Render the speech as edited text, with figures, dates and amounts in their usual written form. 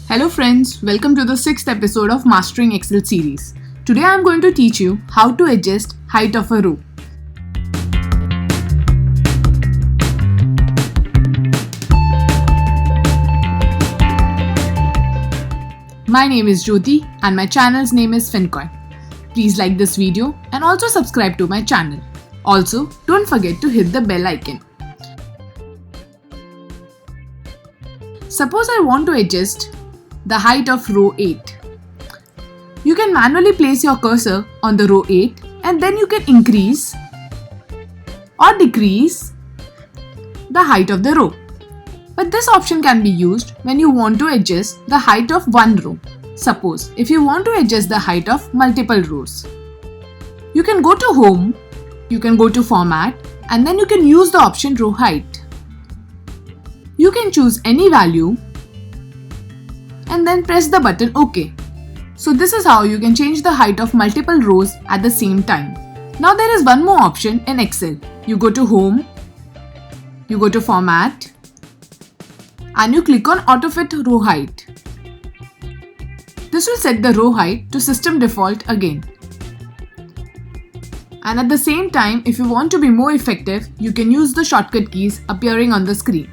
Hello friends, welcome to the 6th episode of Mastering Excel series. Today I am going to teach you how to adjust height of a row. My name is Jyoti and my channel's name is FinCoin. Please like this video and also subscribe to my channel. Also, don't forget to hit the bell icon. Suppose I want to adjust the height of row 8. You can manually place your cursor on the row 8 and then you can increase or decrease the height of the row. But this option can be used when you want to adjust the height of one row. Suppose if you want to adjust the height of multiple rows. You can go to Home, you can go to Format and then you can use the option Row Height. You can choose any value and then press the button OK. So this is how you can change the height of multiple rows at the same time. Now there is one more option in Excel. You go to Home, you go to Format and you click on AutoFit Row Height. This will set the row height to system default again. And at the same time, if you want to be more effective, you can use the shortcut keys appearing on the screen.